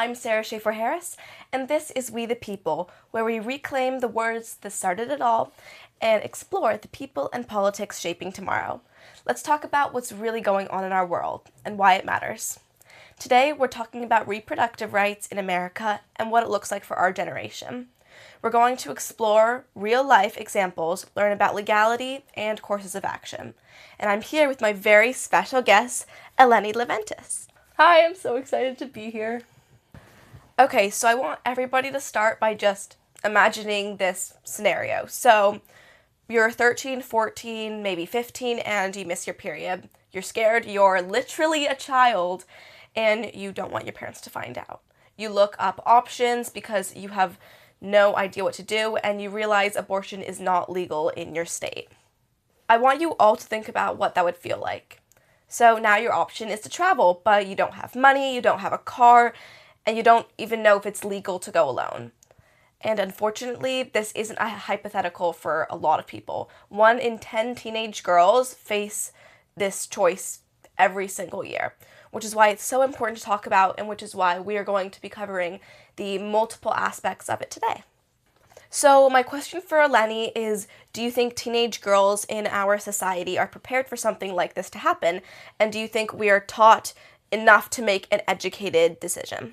I'm Sarah Shaffer-Harris, and this is We the People, where we reclaim the words that started it all and explore the people and politics shaping tomorrow. Let's talk about what's really going on in our world and why it matters. Today, we're talking about reproductive rights in America and what it looks like for our generation. We're going to explore real-life examples, learn about legality, and courses of action. And I'm here with my very special guest, Eleni Leventis. Hi, I'm so excited to be here. Okay, so I want everybody to start by just imagining this scenario. So you're 13, 14, maybe 15, and you miss your period. You're scared, you're literally a child, and you don't want your parents to find out. You look up options because you have no idea what to do, and you realize abortion is not legal in your state. I want you all to think about what that would feel like. So now your option is to travel, but you don't have money, you don't have a car, and you don't even know if it's legal to go alone. And unfortunately, this isn't a hypothetical for a lot of people. 1 in 10 teenage girls face this choice every single year, which is why it's so important to talk about and which is why we are going to be covering the multiple aspects of it today. So my question for Eleni is, do you think teenage girls in our society are prepared for something like this to happen? And do you think we are taught enough to make an educated decision?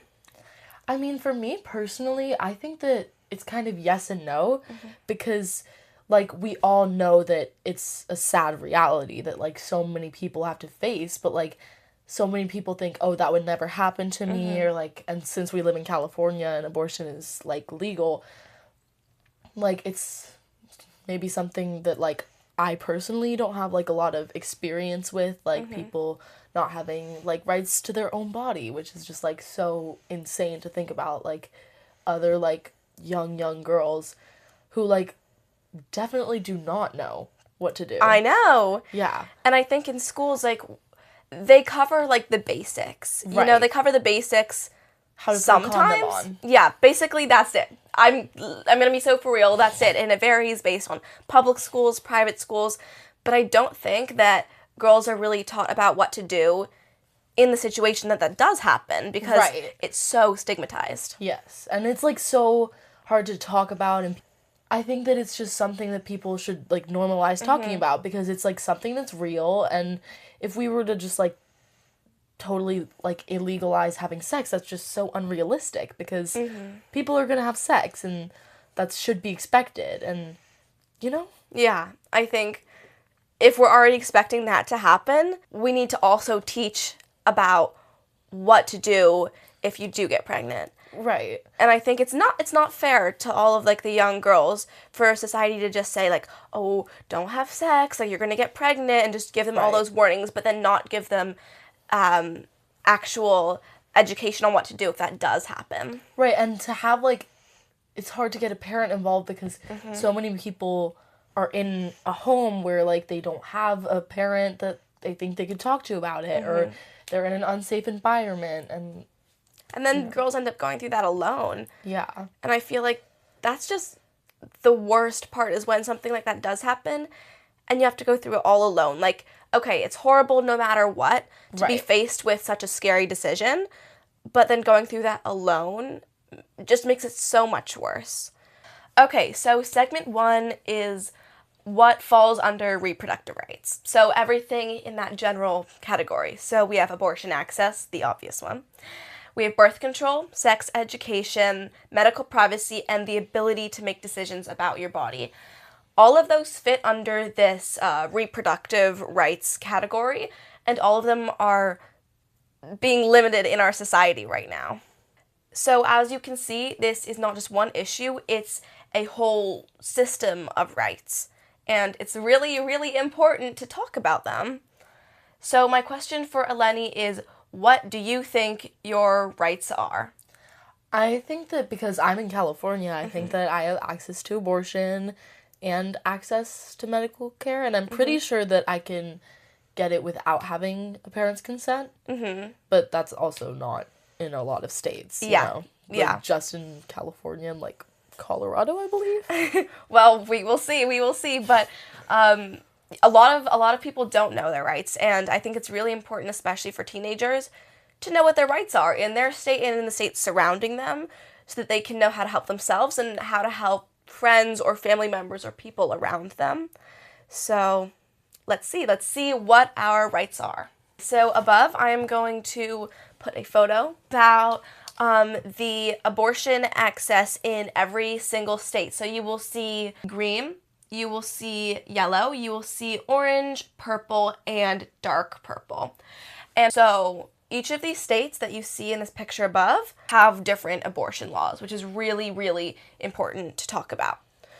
I mean, for me personally, I think that it's kind of yes and no, because, like, we all know that it's a sad reality that, like, so many people have to face, but, like, so many people think, oh, that would never happen to me, or, like, and since we live in California and abortion is, like, legal, like, it's maybe something that, like, I personally don't have, like, a lot of experience with, like, people not having, like, rights to their own body, which is just, like, so insane to think about, like, other, like, young girls who, like, definitely do not know what to do. I know. Yeah. And I think in schools, like, they cover, like, the basics. You know, Right. they cover the basics How to put a condom sometimes. on. Yeah, basically that's it. I'm gonna be so for real, that's it. And it varies based on public schools, private schools, but I don't think that girls are really taught about what to do in the situation that does happen because Right. it's so stigmatized. Yes. And it's, like, so hard to talk about, and I think that it's just something that people should, like, normalize talking about because it's, like, something that's real, and if we were to just, like, totally, like, illegalize having sex, that's just so unrealistic because people are gonna have sex and that should be expected, and, you know? Yeah, I think if we're already expecting that to happen, we need to also teach about what to do if you do get pregnant. Right. And I think it's not fair to all of, like, the young girls for society to just say, like, oh, don't have sex, like, you're gonna get pregnant, and just give them all Right. those warnings, but then not give them actual education on what to do if that does happen. Right, and to have, like, it's hard to get a parent involved because so many people are in a home where, like, they don't have a parent that they think they could talk to about it, or they're in an unsafe environment, and then girls end up going through that alone. yeah. And I feel like that's just the worst part is when something like that does happen and you have to go through it all alone. Like, okay, it's horrible no matter what to be Right. faced with such a scary decision, but then going through that alone just makes it so much worse. Okay, so segment 1 is what falls under reproductive rights. So everything in that general category. So we have abortion access, the obvious one. We have birth control, sex education, medical privacy, and the ability to make decisions about your body. All of those fit under this reproductive rights category, and all of them are being limited in our society right now. So as you can see, this is not just one issue, it's a whole system of rights. And it's really, really important to talk about them. So my question for Eleni is, what do you think your rights are? I think that because I'm in California, I think that I have access to abortion and access to medical care, and I'm pretty sure that I can get it without having a parent's consent. But that's also not in a lot of states, you know? Like, just in California and, like, Colorado, I believe. Well, we will see, but a lot of people don't know their rights, and I think it's really important, especially for teenagers, to know what their rights are in their state and in the states surrounding them so that they can know how to help themselves and how to help friends or family members or people around them. So let's see what our rights are. So above, I am going to put a photo about the abortion access in every single state. So you will see green, you will see yellow, you will see orange, purple, and dark purple. And so each of these states that you see in this picture above have different abortion laws, which is really, really important to talk about.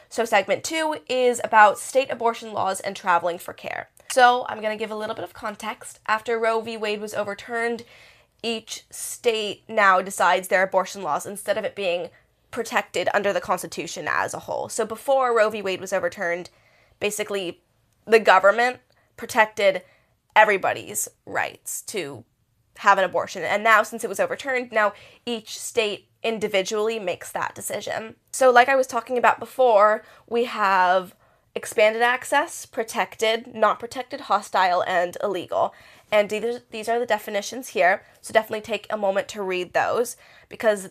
So segment 2 is about state abortion laws and traveling for care. So I'm going to give a little bit of context. After Roe v. Wade was overturned, each state now decides their abortion laws instead of it being protected under the Constitution as a whole. So before Roe v. Wade was overturned, basically the government protected everybody's rights to have an abortion. And now, since it was overturned, now each state individually makes that decision. So like I was talking about before, we have expanded access, protected, not protected, hostile, and illegal. And these are the definitions here, so definitely take a moment to read those, because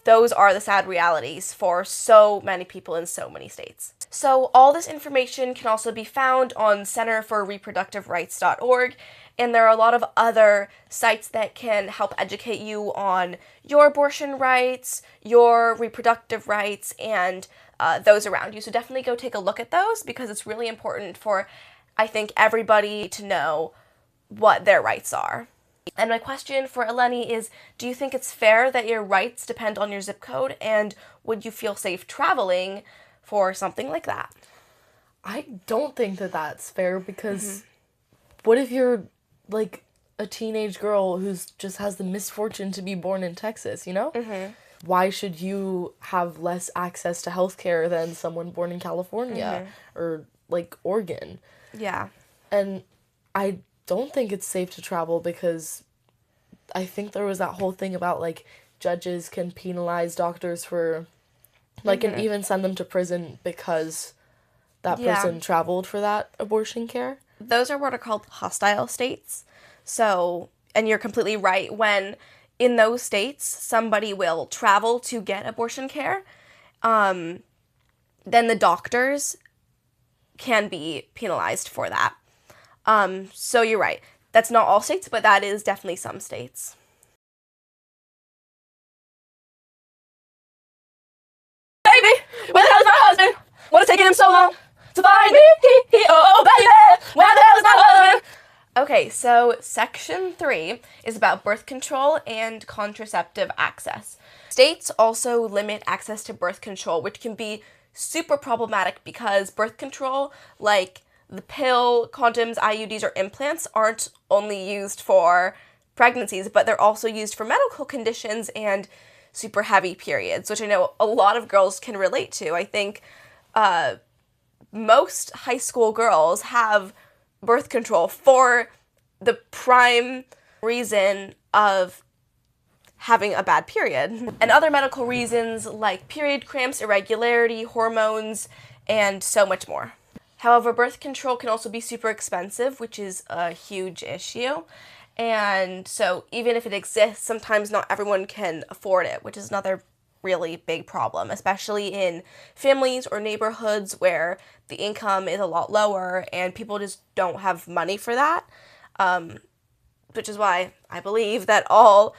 those are the sad realities for so many people in so many states. So all this information can also be found on centerforreproductiverights.org, and there are a lot of other sites that can help educate you on your abortion rights, your reproductive rights, and those around you. So definitely go take a look at those, because it's really important for, I think, everybody to know what their rights are. And my question for Eleni is, do you think it's fair that your rights depend on your zip code, and would you feel safe traveling for something like that? I don't think that that's fair, because what if you're like a teenage girl who's just has the misfortune to be born in Texas, you know? Why should you have less access to healthcare than someone born in California or like Oregon? Yeah. And I don't think it's safe to travel, because I think there was that whole thing about like judges can penalize doctors for like and even send them to prison because that person traveled for that abortion care. Those are what are called hostile states. So, and you're completely right, when in those states somebody will travel to get abortion care, then the doctors can be penalized for that. So you're right. That's not all states, but that is definitely some states. Baby, where the hell is my husband? What is taking him so long to find me? Oh, baby, where the hell is my husband? Okay, so section 3 is about birth control and contraceptive access. States also limit access to birth control, which can be super problematic, because birth control, like the pill, condoms, IUDs, or implants, aren't only used for pregnancies, but they're also used for medical conditions and super heavy periods, which I know a lot of girls can relate to. I think most high school girls have birth control for the prime reason of having a bad period, and other medical reasons like period cramps, irregularity, hormones, and so much more. However, birth control can also be super expensive, which is a huge issue. And so even if it exists, sometimes not everyone can afford it, which is another really big problem, especially in families or neighborhoods where the income is a lot lower and people just don't have money for that. Which is why I believe that all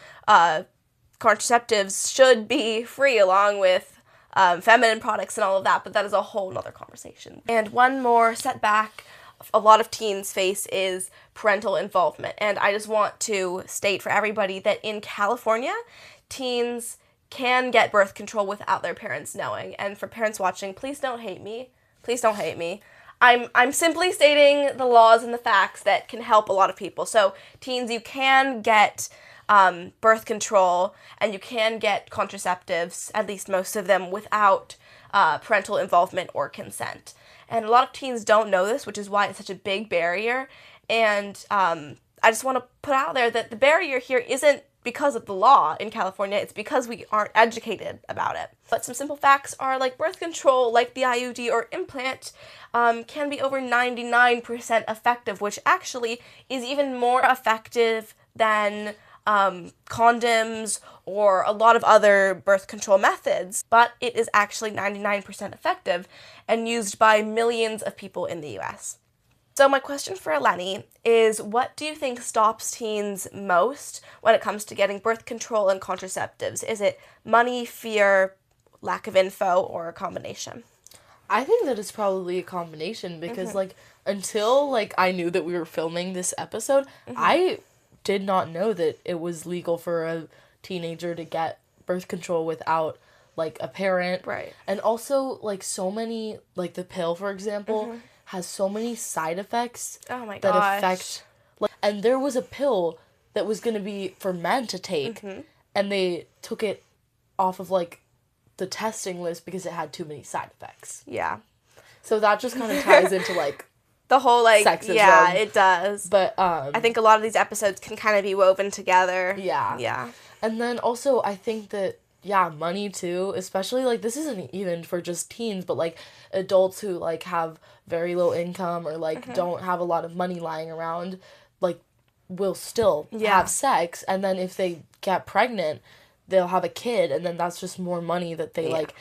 contraceptives should be free, along with feminine products and all of that, but that is a whole nother conversation. And one more setback a lot of teens face is parental involvement. And I just want to state for everybody that in California, teens can get birth control without their parents knowing. And for parents watching, please don't hate me. Please don't hate me. I'm simply stating the laws and the facts that can help a lot of people. So teens, you can get birth control and you can get contraceptives, at least most of them, without parental involvement or consent. And a lot of teens don't know this, which is why it's such a big barrier. And I just want to put out there that the barrier here isn't because of the law in California, it's because we aren't educated about it. But some simple facts are like birth control, like the IUD or implant, can be over 99% effective, which actually is even more effective than condoms or a lot of other birth control methods, but it is actually 99% effective and used by millions of people in the US. So my question for Eleni is, what do you think stops teens most when it comes to getting birth control and contraceptives? Is it money, fear, lack of info, or a combination? I think that it's probably a combination because, like, until, like, I knew that we were filming this episode, I did not know that it was legal for a teenager to get birth control without, like, a parent. Right. And also, like, so many, like, the pill, for example, has so many side effects Oh my that gosh. affect, like, and there was a pill that was going to be for men to take, and they took it off of, like, the testing list because it had too many side effects. Yeah. So that just kind of ties into, like, The whole, like, sexism. yeah, it does. But, I think a lot of these episodes can kind of be woven together. yeah. Yeah. And then also, I think that, yeah, money too, especially, like, this isn't even for just teens, but, like, adults who, like, have very low income or, like, don't have a lot of money lying around, like, will still have sex, and then if they get pregnant, they'll have a kid, and then that's just more money that they, like,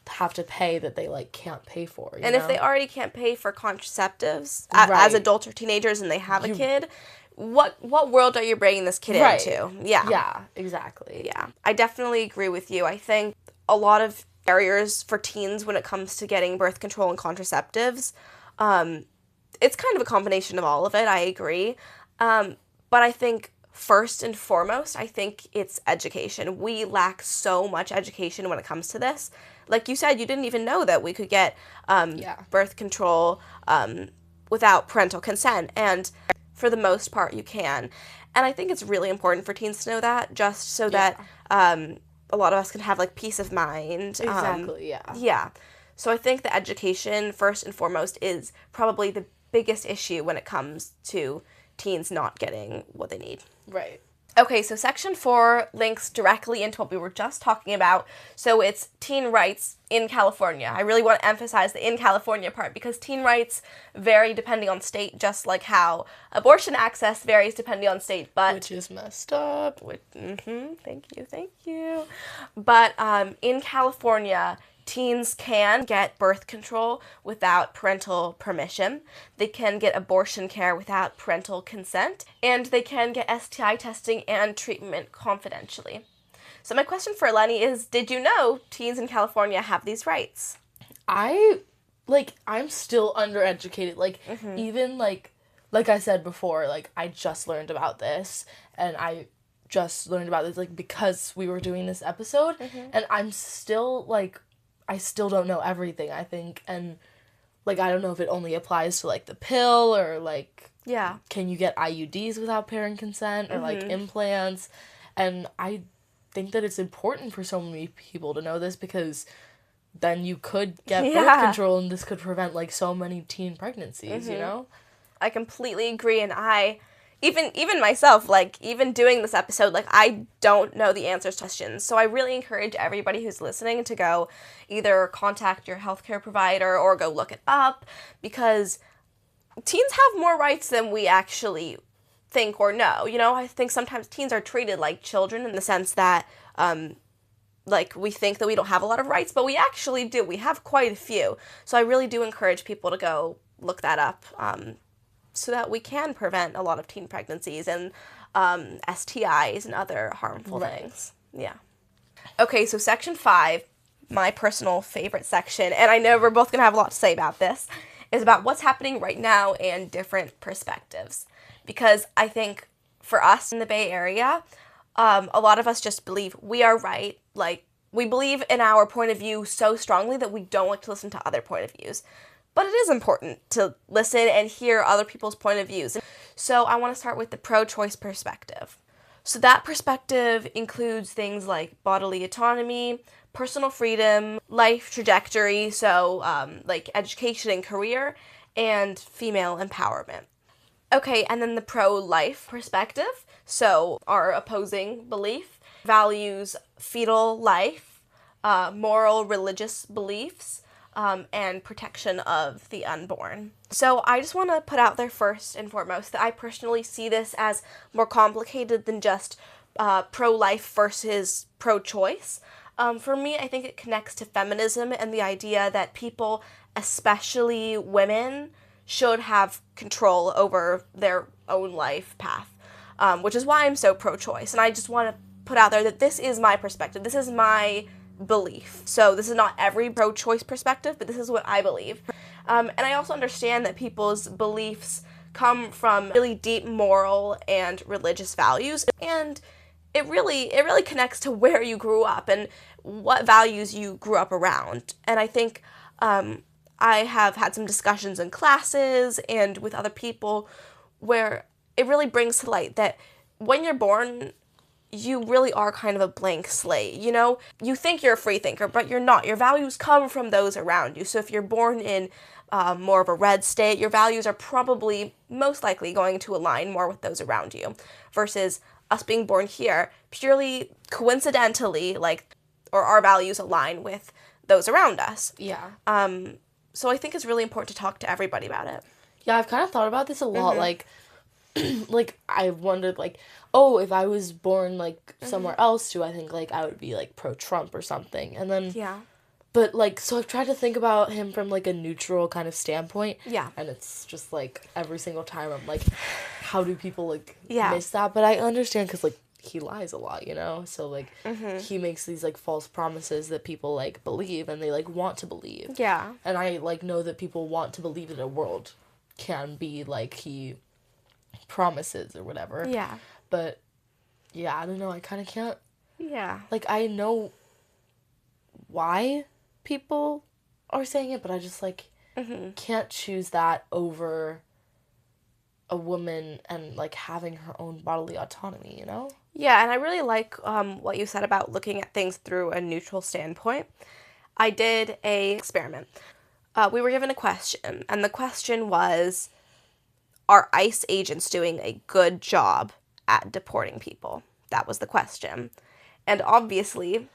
have to pay that they, like, can't pay for, you And know? if they already can't pay for contraceptives Right. as adults or teenagers and they have a kid, what world are you bringing this kid Right. into? Yeah. Yeah, exactly. Yeah. I definitely agree with you. I think a lot of barriers for teens when it comes to getting birth control and contraceptives, it's kind of a combination of all of it, I agree. But I think first and foremost, I think it's education. We lack so much education when it comes to this. Like you said, you didn't even know that we could get birth control without parental consent, and for the most part, you can. And I think it's really important for teens to know that, just so that a lot of us can have, like, peace of mind. Exactly, yeah. Yeah. So I think the education, first and foremost, is probably the biggest issue when it comes to teens not getting what they need. Right. Okay, so section 4 links directly into what we were just talking about. So it's teen rights in California. I really want to emphasize the in California part because teen rights vary depending on state, just like how abortion access varies depending on state. But Which is messed up. thank you. But in California, teens can get birth control without parental permission. They can get abortion care without parental consent. And they can get STI testing and treatment confidentially. So my question for Eleni is, did you know teens in California have these rights? I'm still undereducated. Like, even, like I said before, like, I just learned about this, and I just learned about this, like, because we were doing this episode, and I'm still, like, I still don't know everything, I think, and, like, I don't know if it only applies to, like, the pill, or, like, Yeah. can you get IUDs without parent consent, or, like, implants, and I think that it's important for so many people to know this, because then you could get birth control, and this could prevent, like, so many teen pregnancies, you know? I completely agree, and I, even myself, like, even doing this episode, like, I don't know the answers to questions, so I really encourage everybody who's listening to go either contact your healthcare provider or go look it up, because teens have more rights than we actually think or know, you know? I think sometimes teens are treated like children in the sense that, like, we think that we don't have a lot of rights, but we actually do. We have quite a few, so I really do encourage people to go look that up, so that we can prevent a lot of teen pregnancies and STIs and other harmful things. Yeah. Okay, so section 5, my personal favorite section, and I know we're both going to have a lot to say about this, is about what's happening right now and different perspectives. Because I think for us in the Bay Area, a lot of us just believe we are right. Like, we believe in our point of view so strongly that we don't like to listen to other point of views. But it is important to listen and hear other people's point of views. So I want to start with the pro-choice perspective. So that perspective includes things like bodily autonomy, personal freedom, life trajectory, so like education and career, and female empowerment. Okay, and then the pro-life perspective, so our opposing belief, values fetal life, moral religious beliefs, and protection of the unborn. So I just want to put out there first and foremost that I personally see this as more complicated than just pro-life versus pro-choice. For me, I think it connects to feminism and the idea that people, especially women, should have control over their own life path, which is why I'm so pro-choice. And I just want to put out there that this is my perspective. This is my belief. So this is not every pro-choice perspective, but this is what I believe. And I also understand that people's beliefs come from really deep moral and religious values, and it really connects to where you grew up and what values you grew up around. And I think I have had some discussions in classes and with other people where it really brings to light that when you're born, you really are kind of a blank slate, you know? You think you're a free thinker, but you're not. Your values come from those around you. So if you're born in more of a red state, your values are probably most likely going to align more with those around you versus us being born here purely coincidentally, or our values align with those around us. Yeah. So I think it's really important to talk to everybody about it. Yeah, I've kind of thought about this a lot, I wondered, oh, if I was born, somewhere else, do I think, I would be, pro-Trump or something? And then... Yeah. But, so I've tried to think about him from, a neutral kind of standpoint. Yeah. And it's just, every single time I'm how do people, yeah. miss that? But I understand because, he lies a lot, you know? So, he makes these, false promises that people, believe and they, want to believe. Yeah. And I, know that people want to believe that a world can be he promises or whatever. Yeah. But, yeah, I don't know. I kind of can't. Yeah. I know why people are saying it, but I just, can't choose that over a woman and, having her own bodily autonomy, you know? Yeah, and I really like what you said about looking at things through a neutral standpoint. I did a experiment. We were given a question, and the question was, are ICE agents doing a good job at deporting people? That was the question. And obviously,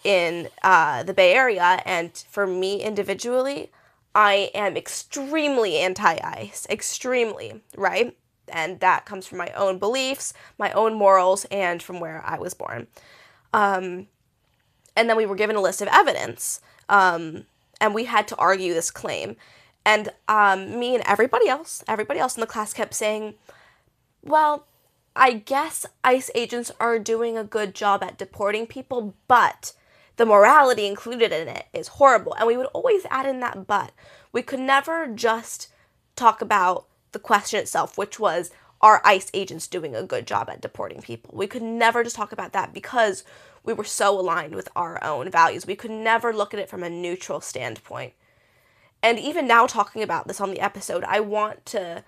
in the Bay Area, and for me individually, I am extremely anti-ICE. Extremely, right? And that comes from my own beliefs, my own morals, and from where I was born. And then we were given a list of evidence, and we had to argue this claim. And me and everybody else in the class kept saying, well, I guess ICE agents are doing a good job at deporting people, but the morality included in it is horrible. And we would always add in that but. We could never just talk about the question itself, which was, are ICE agents doing a good job at deporting people? We could never just talk about that because we were so aligned with our own values. We could never look at it from a neutral standpoint. And even now talking about this on the episode, I want to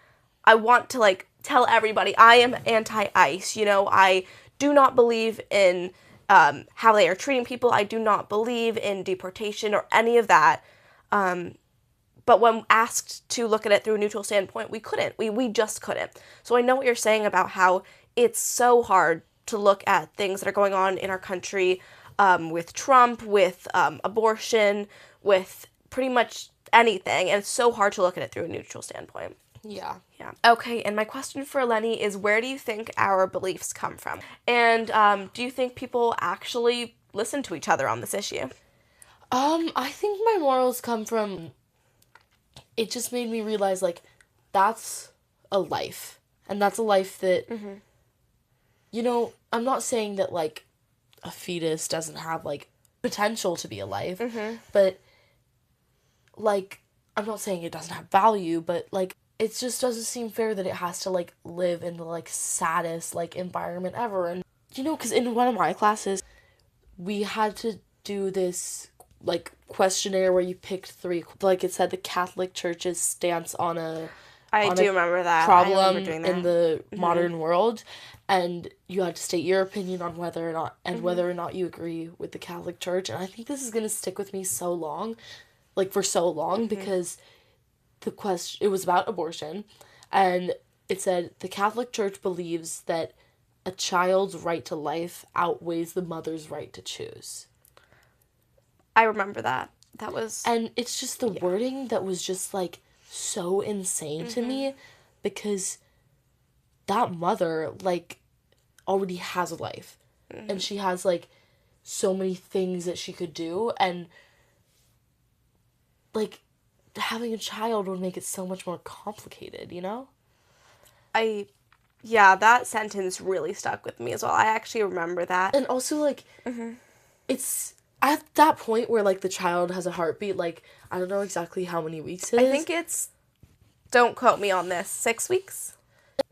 tell everybody I am anti-ICE. You know, I do not believe in how they are treating people. I do not believe in deportation or any of that. But when asked to look at it through a neutral standpoint, we couldn't. We just couldn't. So I know what you're saying about how it's so hard to look at things that are going on in our country with Trump, with abortion, with pretty much anything. And it's so hard to look at it through a neutral standpoint. Yeah. Yeah. Okay, and my question for Lenny is, where do you think our beliefs come from? And do you think people actually listen to each other on this issue? I think my morals come from... It just made me realize, that's a life. And that's a life that, you know, I'm not saying that, a fetus doesn't have, potential to be a life. But, I'm not saying it doesn't have value, but, it just doesn't seem fair that it has to, live in the, saddest, environment ever. And, you know, because in one of my classes, we had to do this, questionnaire where you picked 3, it said the Catholic Church's stance on a... I do remember that. Problem I remember doing that. in the modern world, and you had to state your opinion on whether or not you agree with the Catholic Church. And I think this is going to stick with me so long, for so long, because it was about abortion, and it said the Catholic Church believes that a child's right to life outweighs the mother's right to choose. I remember that. That was... And it's just the wording that was just, like, so insane to me, because that mother, like, already has a life. And she has, like, so many things that she could do, and, like, having a child would make it so much more complicated, you know? Yeah, that sentence really stuck with me as well. I actually remember that. And also, like, it's at that point where, like, the child has a heartbeat, like, I don't know exactly how many weeks it is. I think it's, don't quote me on this, 6 weeks?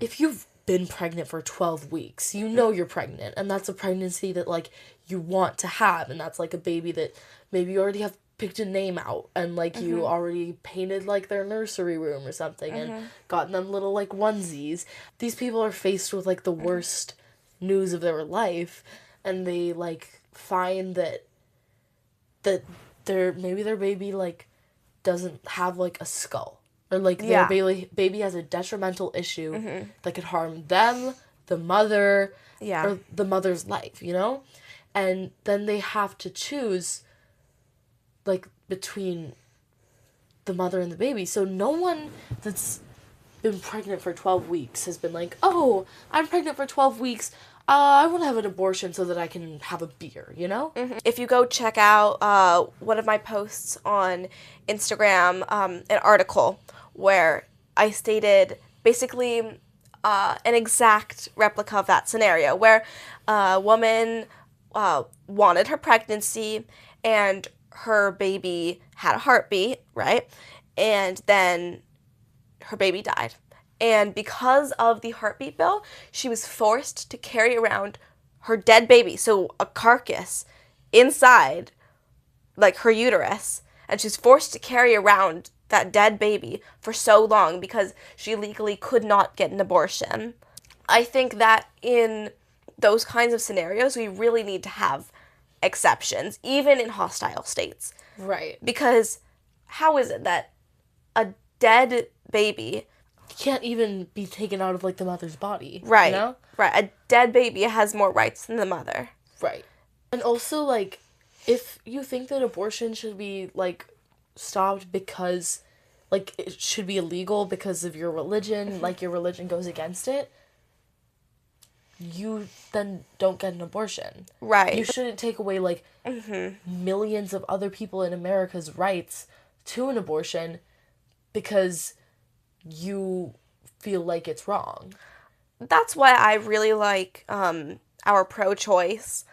If you've been pregnant for 12 weeks, you know you're pregnant, and that's a pregnancy that, like, you want to have, and that's, like, a baby that maybe you already have picked a name out, and, like, you already painted, like, their nursery room or something, and gotten them little, like, onesies. These people are faced with, like, the worst news of their life, and they, like, find that maybe their baby, like, doesn't have, like, a skull. Or, like, their baby has a detrimental issue that could harm them, the mother, or the mother's life, you know? And then they have to choose, like, between the mother and the baby. So no one that's been pregnant for 12 weeks has been like, oh, I'm pregnant for 12 weeks. I want to have an abortion so that I can have a beer, you know? If you go check out one of my posts on Instagram, an article where I stated basically an exact replica of that scenario, where a woman wanted her pregnancy and her baby had a heartbeat, right? And then her baby died. And because of the heartbeat bill, she was forced to carry around her dead baby, so a carcass, inside, like, her uterus. And she's forced to carry around that dead baby for so long because she legally could not get an abortion. I think that in those kinds of scenarios, we really need to have exceptions, even in hostile states. Right. Because how is it that a dead baby can't even be taken out of, like, the mother's body? Right. You know? Right. A dead baby has more rights than the mother. Right. And also, like, if you think that abortion should be, like, stopped because, like, it should be illegal because of your religion, like, your religion goes against it, you then don't get an abortion. Right. You shouldn't take away, like, millions of other people in America's rights to an abortion because you feel like it's wrong. That's why I really like our pro-choice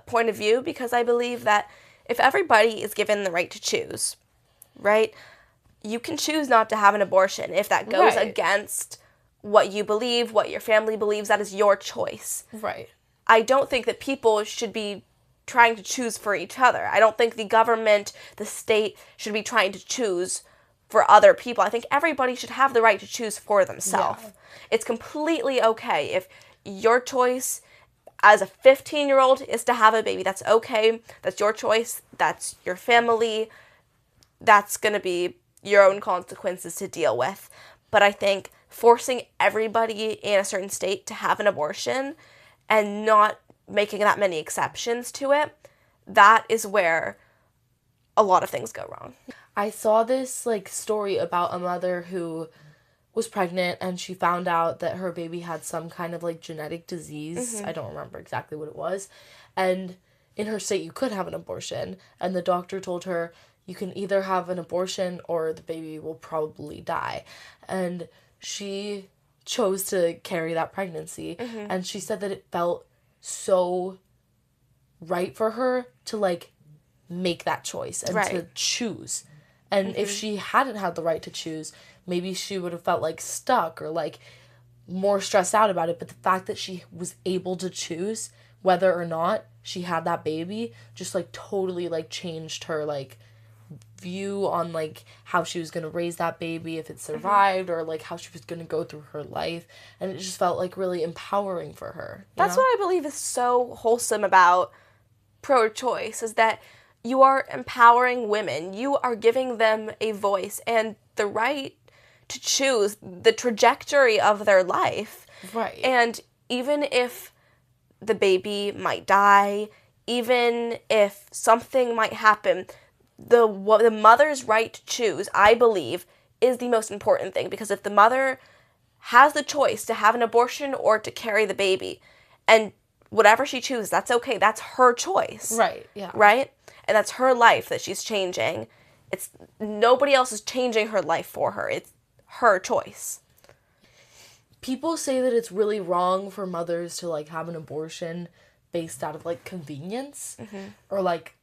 point of view, because I believe that if everybody is given the right to choose, right, you can choose not to have an abortion. If that goes against what you believe, what your family believes, that is your choice. Right. I don't think that people should be trying to choose for each other. I don't think the government, the state, should be trying to choose for other people. I think everybody should have the right to choose for themselves. Yeah. It's completely okay if your choice as a 15-year-old is to have a baby. That's okay. That's your choice. That's your family. That's going to be your own consequences to deal with. But I think forcing everybody in a certain state to have an abortion and not making that many exceptions to it, that is where a lot of things go wrong. I saw this, like, story about a mother who was pregnant and she found out that her baby had some kind of, like, genetic disease. I don't remember exactly what it was. And in her state, you could have an abortion. And the doctor told her, you can either have an abortion or the baby will probably die. And she chose to carry that pregnancy. And she said that it felt so right for her to, like, make that choice and to choose. And if she hadn't had the right to choose, maybe she would have felt, like, stuck or, like, more stressed out about it. But the fact that she was able to choose whether or not she had that baby just, like, totally, like, changed her, like, view on, like, how she was going to raise that baby if it survived or, like, how she was going to go through her life. And it just felt, like, really empowering for her. That's what I believe is so wholesome about pro-choice, is that you are empowering women. You are giving them a voice and the right to choose the trajectory of their life. Right. And even if the baby might die, even if something might happen, the mother's right to choose, I believe, is the most important thing. Because if the mother has the choice to have an abortion or to carry the baby, and whatever she chooses, that's okay. That's her choice. Right, yeah. Right? And that's her life that she's changing. It's nobody else is changing her life for her. It's her choice. People say that it's really wrong for mothers to, like, have an abortion based out of, like, convenience. Or, like,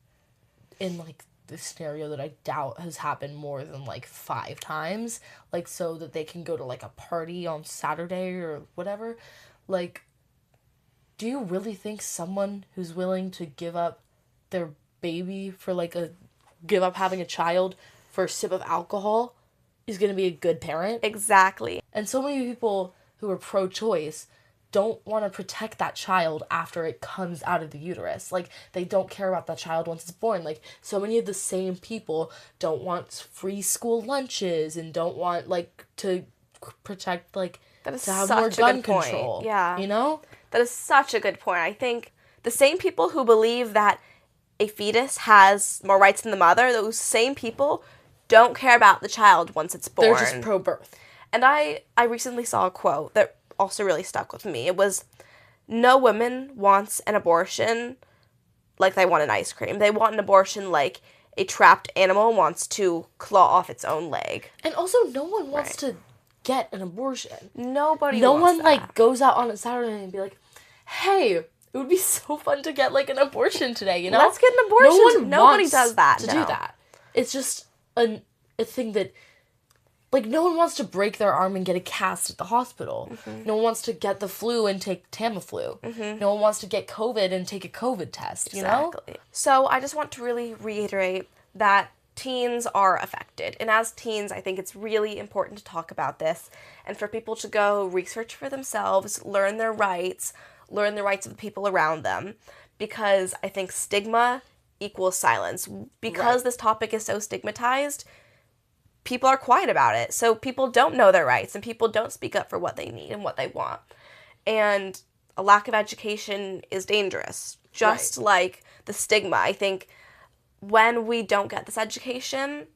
in, like, the scenario that I doubt has happened more than, like, 5 times. Like, so that they can go to, like, a party on Saturday or whatever. Like, do you really think someone who's willing to give up their baby for, like, give up having a child for a sip of alcohol is going to be a good parent? Exactly. And so many people who are pro-choice don't want to protect that child after it comes out of the uterus. Like, they don't care about that child once it's born. Like, so many of the same people don't want free school lunches and don't want, like, to protect, like, that is to have such more a gun good point. control. Yeah. You know? That is such a good point. I think the same people who believe that a fetus has more rights than the mother, those same people don't care about the child once it's born. They're just pro-birth. And I recently saw a quote that also really stuck with me. It was, no woman wants an abortion like they want an ice cream. They want an abortion like a trapped animal wants to claw off its own leg. And also, no one wants to get an abortion. Nobody No wants one, that. like, goes out on a Saturday and be like, hey, it would be so fun to get, like, an abortion today, you know? Let's get an abortion. No one Nobody wants does that. to do that. It's just a thing that, like, no one wants to break their arm and get a cast at the hospital. No one wants to get the flu and take Tamiflu. No one wants to get COVID and take a COVID test, you know? So I just want to really reiterate that teens are affected. And as teens, I think it's really important to talk about this and for people to go research for themselves, learn their rights, learn the rights of the people around them. Because I think stigma equals silence. Because this topic is so stigmatized, people are quiet about it. So people don't know their rights and people don't speak up for what they need and what they want. And a lack of education is dangerous. Just like the stigma. I think when we don't get this education,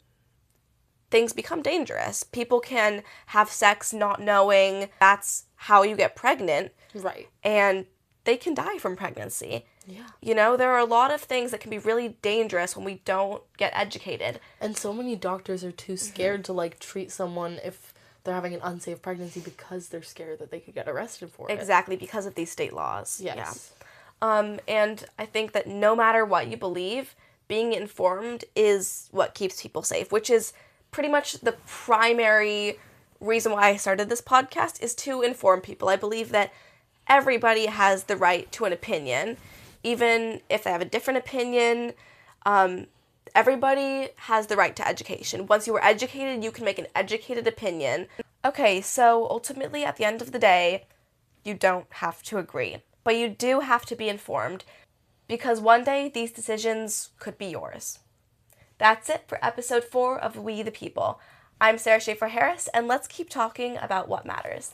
things become dangerous. People can have sex not knowing that's how you get pregnant. Right. And they can die from pregnancy. Yeah. You know, there are a lot of things that can be really dangerous when we don't get educated. And so many doctors are too scared to, like, treat someone if they're having an unsafe pregnancy because they're scared that they could get arrested for it. Exactly, because of these state laws. Yes. Yeah. And I think that no matter what you believe, being informed is what keeps people safe, which is pretty much the primary reason why I started this podcast, is to inform people. I believe that everybody has the right to an opinion, even if they have a different opinion. Everybody has the right to education. Once you are educated, you can make an educated opinion. Okay, so ultimately, at the end of the day, you don't have to agree, but you do have to be informed, because one day these decisions could be yours. That's it for episode 4 of We the People. I'm Sarah Shaffer-Harris, and let's keep talking about what matters.